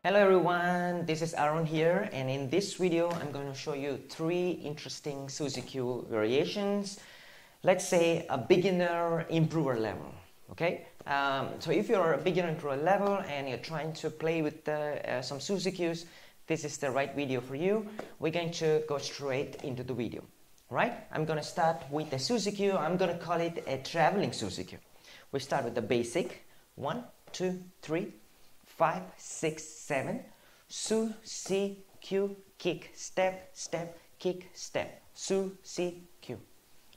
Hello everyone, this is Arun here, and in this video I'm going to show you 3 interesting Suzi-Q variations. Let's say a beginner improver level. Okay, so if you're a beginner improver level and you're trying to play with some Suzi-Qs, this is the right video for you. We're going to go straight into the video. Right, I'm going to start with the Suzi-Q. I'm going to call it a traveling Suzi-Q. We start with the basic 1, 2, 3, 5, 6, 7. Suzi-Q, kick, step, step, kick, step. Suzi-Q.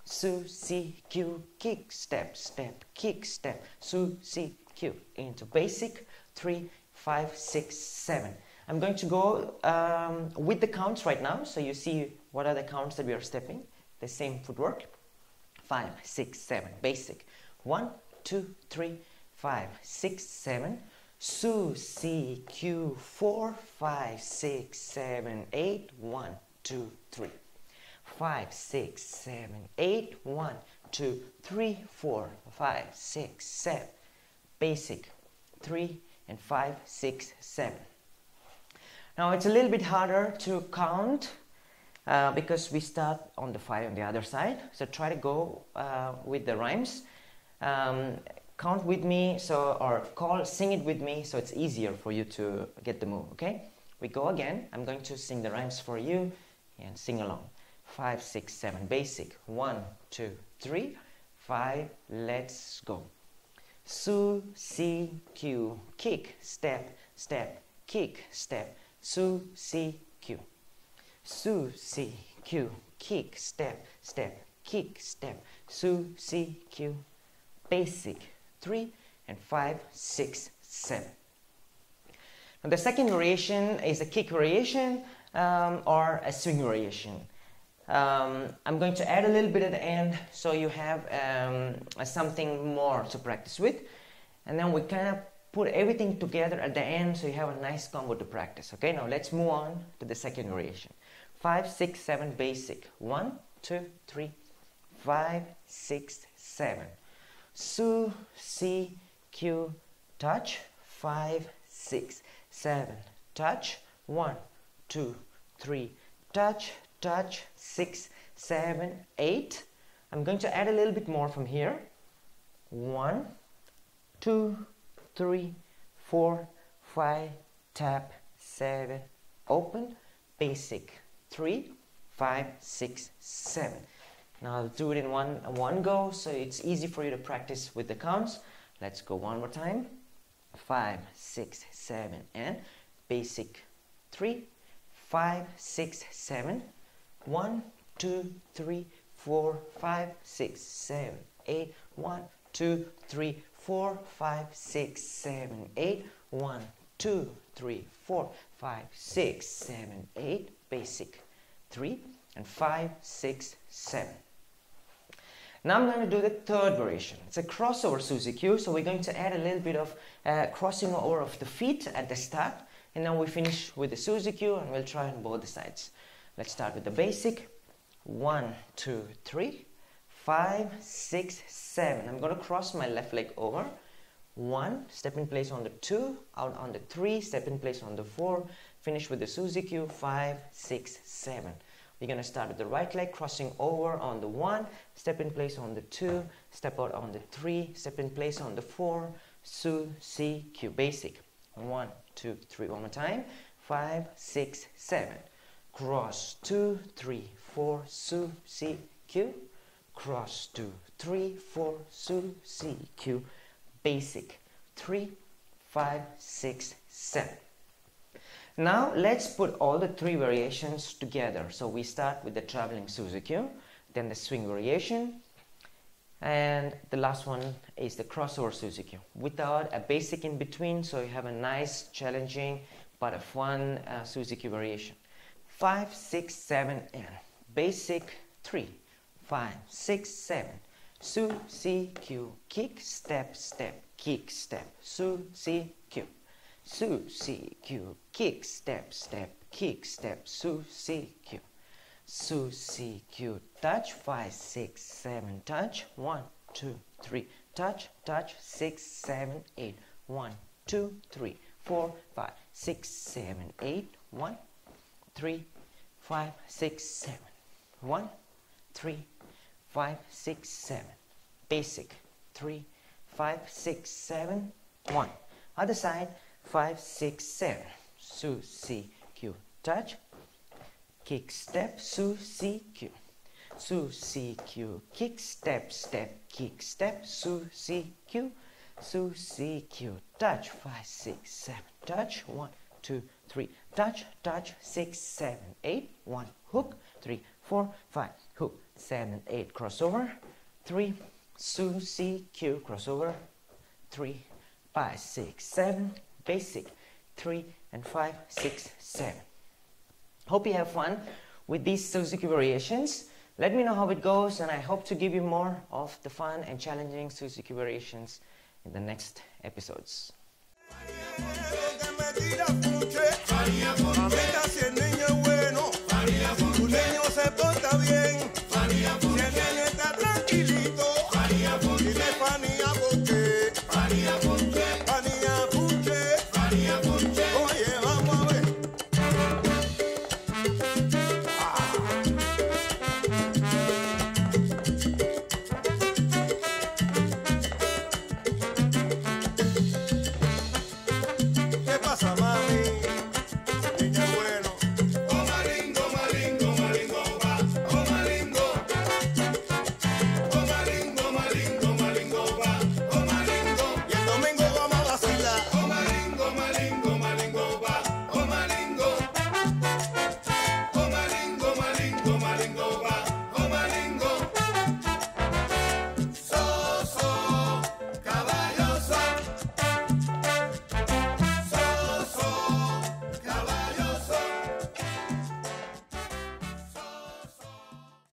Suzi-Q, kick, step, step, kick, step. Suzi-Q. Into basic 3, 5, 6, 7. I'm going to go with the counts right now, so you see what are the counts that we are stepping. The same footwork. 5, 6, 7. Basic. 1, 2, 3, 5, 6, 7. Suzi-Q 4, 5, 6, 7, 8, 1, 2, 3. 5, 6, 7, 8, 1, 2, 3, 4, 5, 6, 7. Basic 3 and 5, 6, 7. Now it's a little bit harder to count because we start on the 5 on the other side. So try to go with the rhymes. Count with me, sing it with me, so it's easier for you to get the move. Okay, we go again. I'm going to sing the rhymes for you and sing along. 5, 6, 7. Basic. 1, 2, 3, 5. Let's go. Suzi-Q, kick, step, step, kick, step. Suzi-Q. Suzi-Q, kick, step, step, kick, step. Suzi-Q. Basic 3 and 5, 6, 7. Now the second variation is a kick variation or a swing variation. I'm going to add a little bit at the end so you have something more to practice with, and then we kind of put everything together at the end so you have a nice combo to practice. Okay, now let's move on to the second variation. 5, 6, 7. Basic. 1, 2, 3, 5, 6, 7. Suzi-Q, touch. 5, 6, 7. Touch. 1, 2, 3. Touch, touch. 6, 7, 8. I'm going to add a little bit more from here. 1, 2, 3, 4, 5. Tap. 7. Open. Basic. 3, 5, 6, 7. Now I'll do it in one go, so it's easy for you to practice with the counts. Let's go one more time. 5, 6, 7, and basic. 3, 5, 6, 7. 1, 2, 3, 4, 5, 6, 7, 8. 1, 2, 3, 4, 5, 6, 7, 8. 1, 2, 3, 4, 5, 6, 7, 8. Basic. 3 and 5, 6, 7. Now I'm going to do the third variation. It's a crossover Suzi-Q, so we're going to add a little bit of crossing over of the feet at the start, and then we finish with the Suzi-Q, and we'll try on both sides. Let's start with the basic. 1, 2, 3, 5, 6, 7. I'm going to cross my left leg over. 1, step in place on the 2, out on the 3, step in place on the 4, finish with the Suzi-Q. 5, 6, 7. We're going to start with the right leg, crossing over on the 1, step in place on the 2, step out on the 3, step in place on the 4, Suzi-Q. Basic. 1, 2, 3, one more time. 5, 6, 7. Cross 2, 3, 4, Suzi-Q. Cross 2, 3, 4, Suzi-Q. Basic. 3, 5, 6, 7. Now let's put all the 3 variations together. So we start with the traveling Suzi-Q, then the swing variation, and the last one is the crossover Suzi-Q without a basic in between, so you have a nice, challenging, but a fun Suzi-Q variation. 5, 6, 7, and basic. 3, 5, 6, 7. Suzi-Q, kick, step, step, kick, step. Suzi-Q. Suzi-Q, kick, step, step, kick, step. Suzi-Q. Suzi-Q, touch. 5, 6, 7, touch. 1, 2, 3, touch, touch. 6, 7, 8. 1, 2, 3, 4, 5, 6, 7, 8. 1, 3, 5, 6, 7. 1, 3, 5, 6, 7. Basic. 3, 5, 6, 7. 1. Other side. 5, 6, 7. Suzi-Q. Touch. Kick, step, Suzi-Q. Suzi-Q. Kick, step, step, kick, step, Suzi-Q. Suzi-Q. Touch. 5, 6, 7. Touch. 1, 2, 3. Touch, touch. 6, 7, 8. 1. Hook. 3, 4, 5. Hook. 7, 8. Crossover. 3. Suzi-Q. Crossover. 3, 5, 6, 7. Basic. 3 and 5, 6, 7. Hope you have fun with these Suzi-Q variations. Let me know how it goes, and I hope to give you more of the fun and challenging Suzi-Q variations in the next episodes.